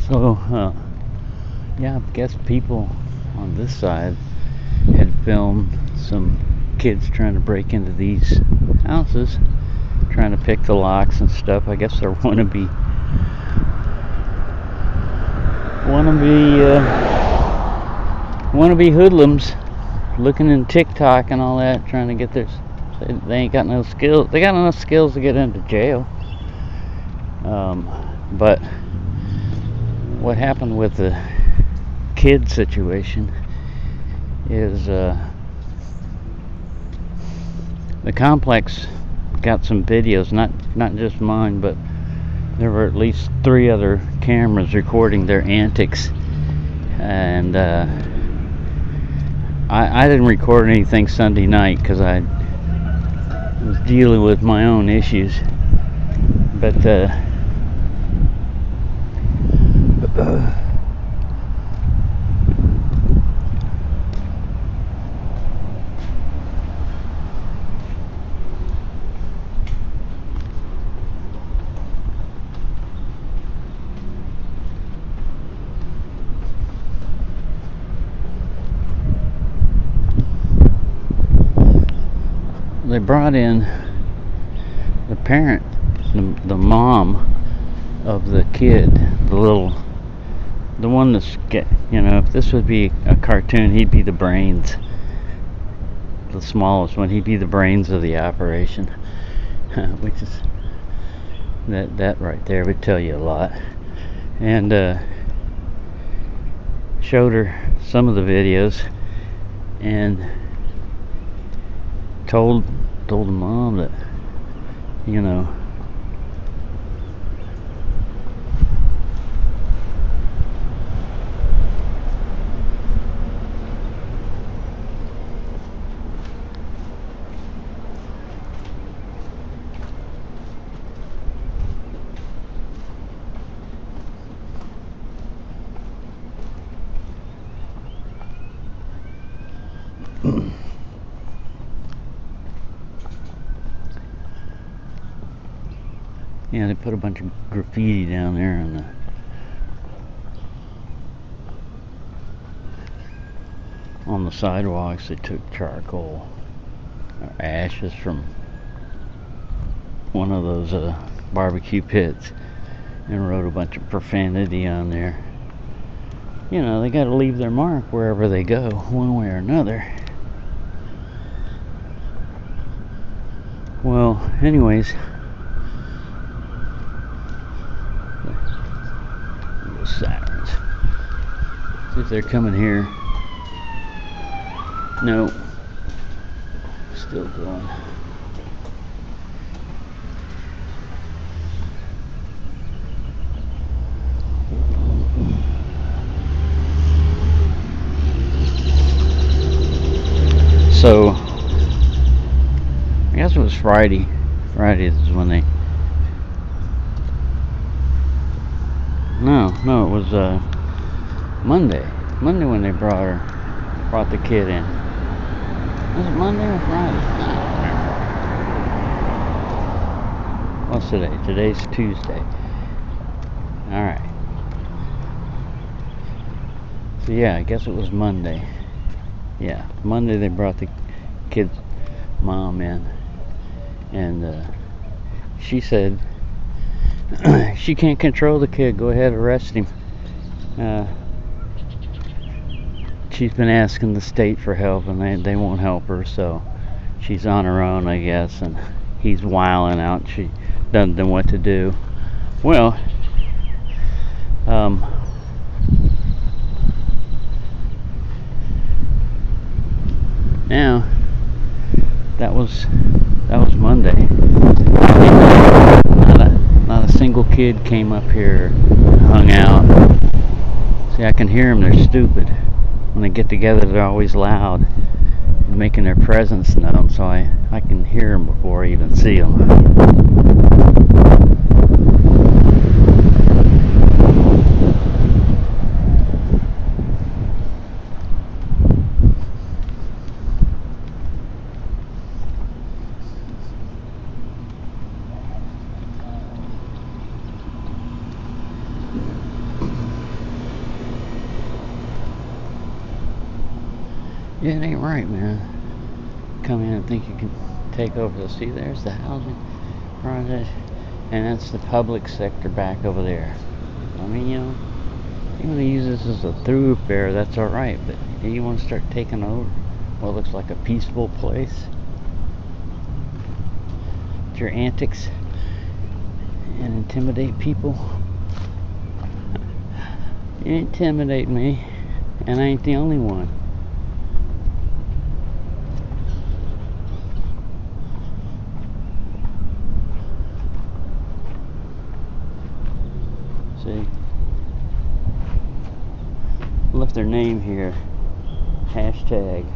So, yeah, I guess people on this side had filmed some kids trying to break into these houses, trying to pick the locks and stuff. I guess they're wannabe hoodlums, looking in TikTok and all that, trying to get their. They ain't got no skills. They got enough skills to get into jail. But what happened with the kid situation is the complex got some videos, not just mine, but there were at least 3 other cameras recording their antics, and I didn't record anything Sunday night because I was dealing with my own issues, but they brought in the parent, the mom of the kid, the one that's if this would be a cartoon, he'd be the brains, the smallest one. He'd be the brains of the operation, which is that right there would tell you a lot. And showed her some of the videos and told the mom that yeah, they put a bunch of graffiti down there on the sidewalks. They took charcoal or ashes from one of those barbecue pits and wrote a bunch of profanity on there. They got to leave their mark wherever they go, one way or another. Well, anyways, those sirens. See if they're coming here. No, still going. So, I guess it was Friday. Friday is when they. No, it was Monday. Monday when they brought the kid in. Was it Monday or Friday? I don't remember. What's today? Today's Tuesday. Alright. So yeah, I guess it was Monday. Yeah, Monday they brought the kid's mom in. And she said she can't control the kid. Go ahead, arrest him. She's been asking the state for help, and they won't help her, so she's on her own, I guess. And he's wilding out. She doesn't know what to do. Well, now that was Monday. Not a single kid came up here, hung out. See, I can hear them. They're stupid. When they get together, they're always loud, making their presence known, so I can hear them before I even see them. Yeah, it ain't right, man. Come in and think you can take over. See, there's the housing project, and that's the public sector back over there. I mean, you know, you want to use this as a thoroughfare, that's all right, but you want to start taking over what looks like a peaceful place. Your antics and intimidate people. You intimidate me, and I ain't the only one. See? Left their name here. Hashtag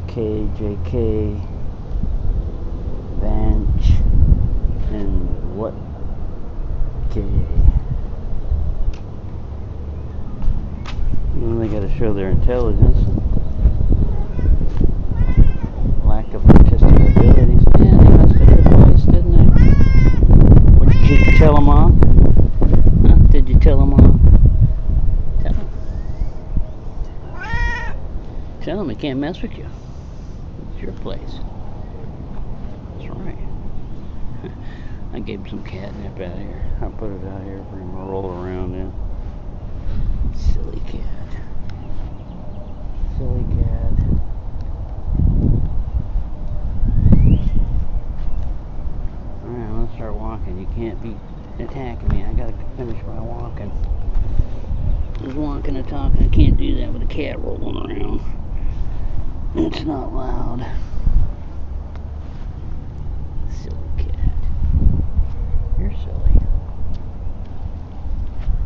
KJK Bench and what K. You know, they gotta show their intelligence and lack of artistic abilities. Yeah, they messed up the place, didn't they? What, did you tell them off? Huh? Did you tell them off? Tell them they can't mess with you. It's your place. That's right. I gave him some catnip out here. I put it out here for him to roll around in. Silly cat. Silly cat. Alright, let's start walking. You can't be attacking me. I gotta finish my walking. I was walking and talking. I can't do that with a cat rolling around. It's not loud. Silly cat. You're silly.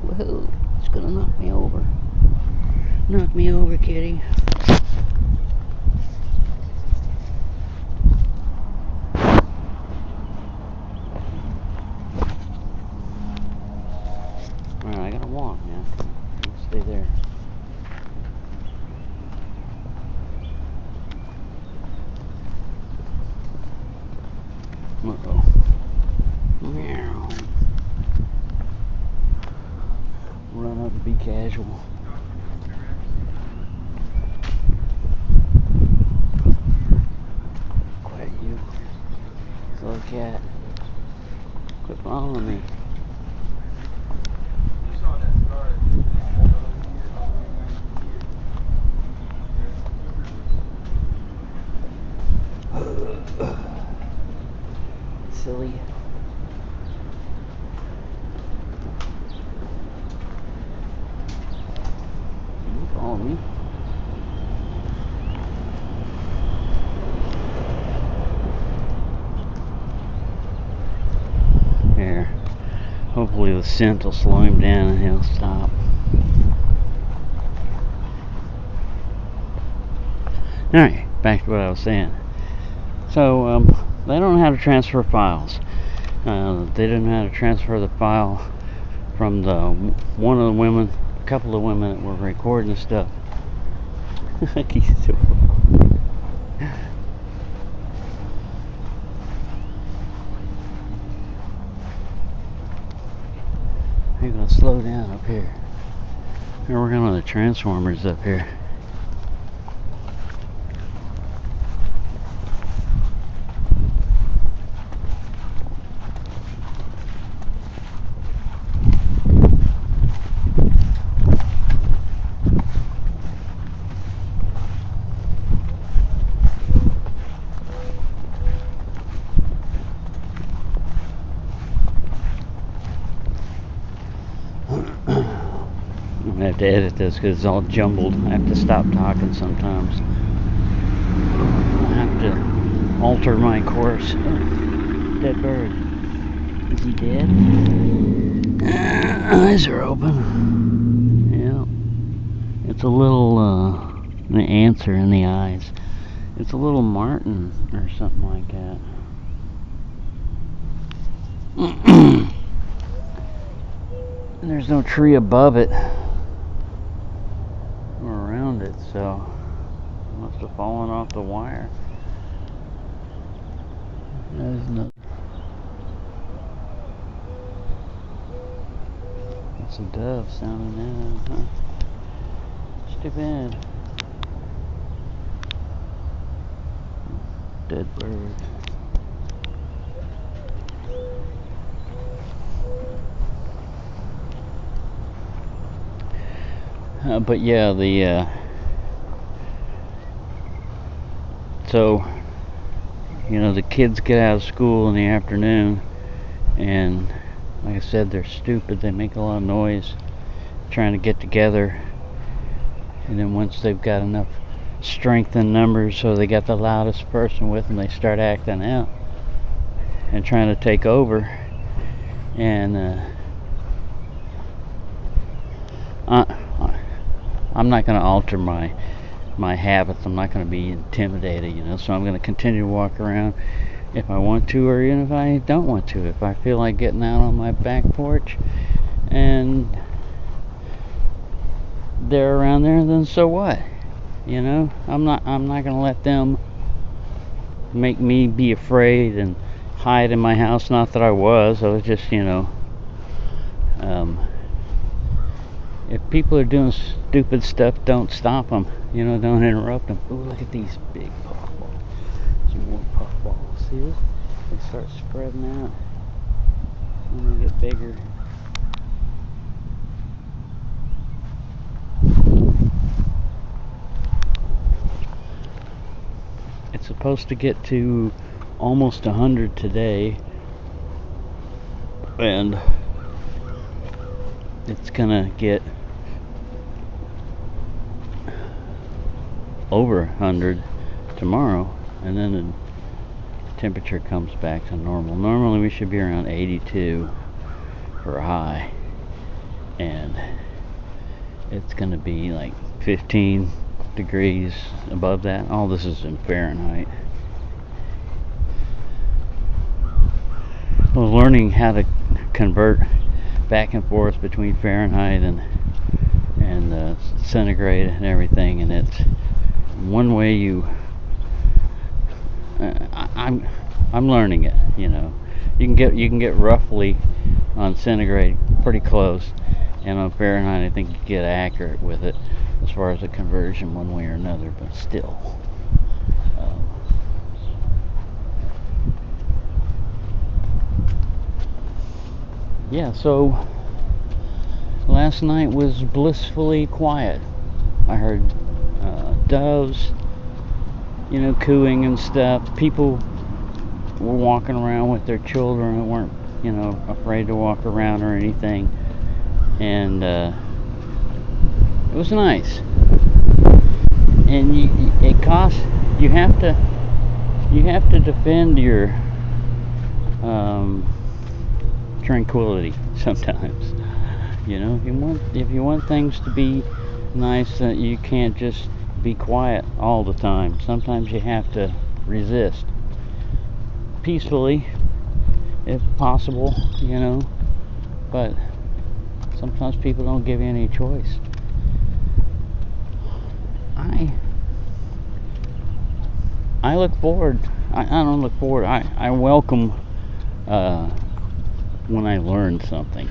Woohoo. It's gonna knock me over. Knock me over, kitty. Alright, I gotta walk now. Stay there. Uh-oh. Meow. Run up and be casual. Quiet, you. Little cat. Quit following me. Silly. You follow me. Here. Hopefully the scent will slow him down and he'll stop. Alright, back to what I was saying. So, they don't know how to transfer files. They didn't know how to transfer the file from a couple of women that were recording stuff. He's so You're gonna slow down up here. We're working on the transformers up here. I have to edit this because it's all jumbled. I have to stop talking sometimes. I have to alter my course. Dead bird. Is he dead? Eyes are open. Yeah. It's a little, an answer in the eyes. It's a little martin or something like that. And there's no tree above it or around it, so it must have fallen off the wire. There's no. It's a dove sounding now, huh? Stupid. Dead bird. But yeah, so the kids get out of school in the afternoon, and like I said, they're stupid. They make a lot of noise trying to get together, and then once they've got enough strength in numbers, so they got the loudest person with them, they start acting out and trying to take over. And I'm not going to alter my habits. I'm not going to be intimidated, so I'm going to continue to walk around if I want to, or even if I don't want to. If I feel like getting out on my back porch and they're around there, then so what? I'm not going to let them make me be afraid and hide in my house. Not that I was just, if people are doing stupid stuff, don't stop them. Don't interrupt them. Ooh, look at these big puffballs. Some more puffballs. See this? They start spreading out and they get bigger. It's supposed to get to almost 100 today, and it's gonna get over 100 tomorrow, and then the temperature comes back to normal. Normally we should be around 82 for a high, and it's gonna be like 15 degrees above that. All this is in Fahrenheit. I was learning how to convert back and forth between Fahrenheit and centigrade and everything, and it's one way I'm learning it. You can get roughly on centigrade pretty close, and on Fahrenheit I think you get accurate with it as far as the conversion one way or another, but still. Yeah, so last night was blissfully quiet. I heard doves, cooing and stuff. People were walking around with their children and weren't, afraid to walk around or anything. And it was nice. And you have to defend your tranquility sometimes. If you want things to be nice, you can't just be quiet all the time. Sometimes you have to resist peacefully if possible, but sometimes people don't give you any choice. I look forward. I don't look forward. I welcome when I learn something,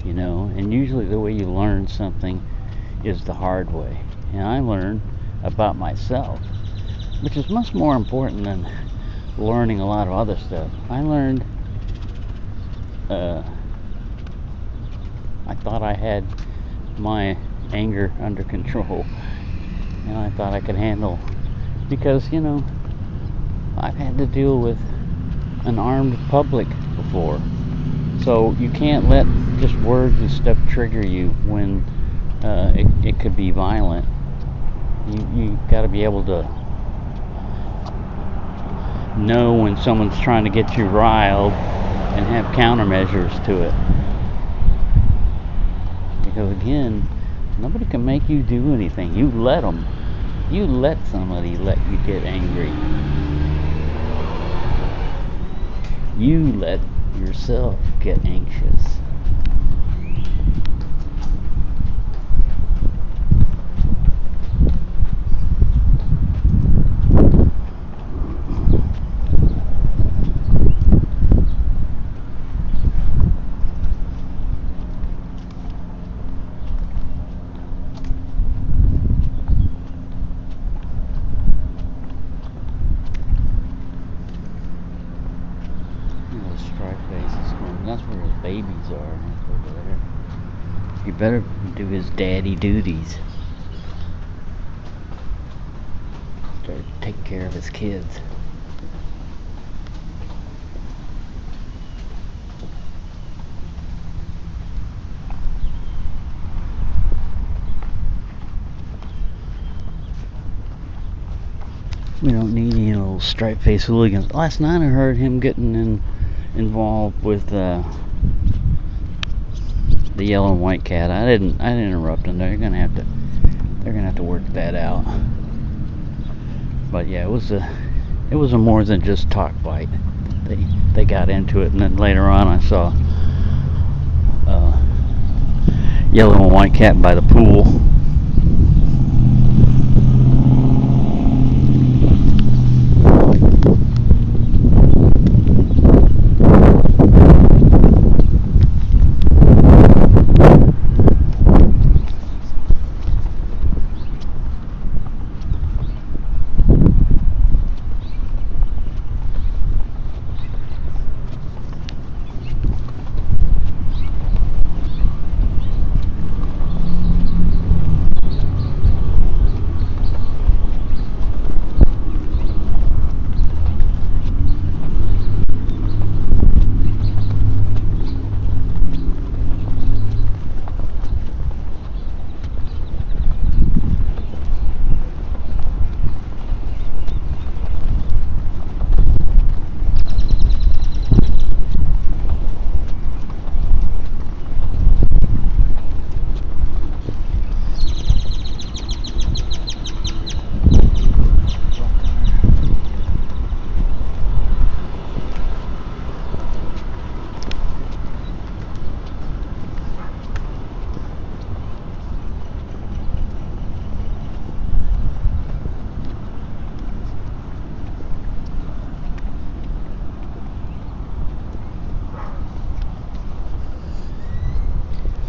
and usually the way you learn something is the hard way. And I learn about myself, which is much more important than learning a lot of other stuff. I learned I thought I had my anger under control, and I thought I could handle, because I've had to deal with an armed public before. So you can't let just words and stuff trigger you when it could be violent. You got to be able to know when someone's trying to get you riled and have countermeasures to it. Because again, nobody can make you do anything. You let them. You let somebody let you get angry. You let yourself get anxious. babies are over there. He better do his daddy duties. Better take care of his kids. We don't need any little stripe-faced hooligans. Last night I heard him getting involved with the yellow and white cat. I didn't interrupt them. They're gonna have to work that out. But yeah, it was a more than just talk fight. They got into it, and then later on I saw yellow and white cat by the pool.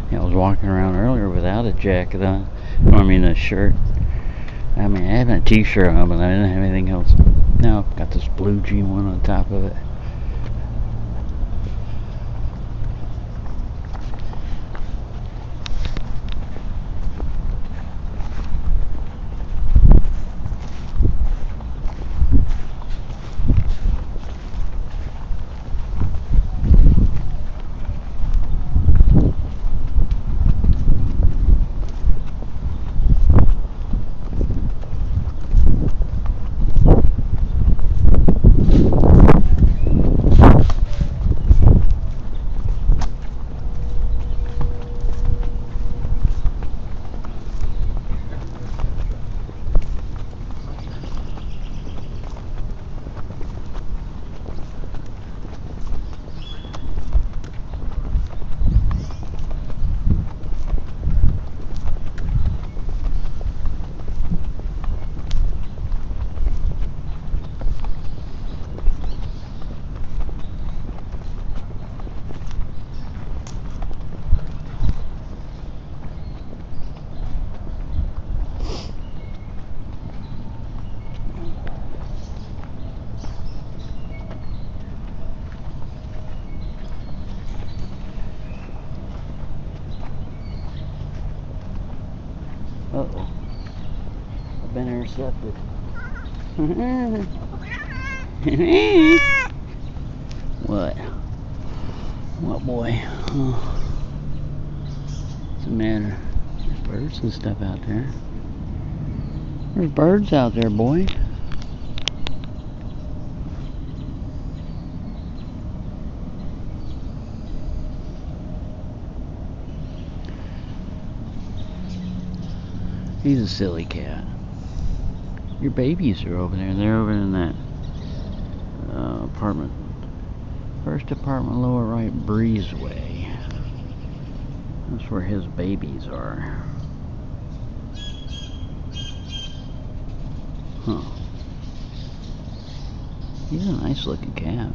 I was walking around earlier without a jacket on. I mean a shirt. I mean, I had a t-shirt on, but I didn't have anything else. Now I've got this blue jean one on top of it. Uh-oh. I've been intercepted. What? What, boy? Oh. What's the matter? There's birds and stuff out there. There's birds out there, boy. He's a silly cat. Your babies are over there. They're over in that apartment. First apartment, lower right, breezeway. That's where his babies are. Huh. He's a nice looking cat.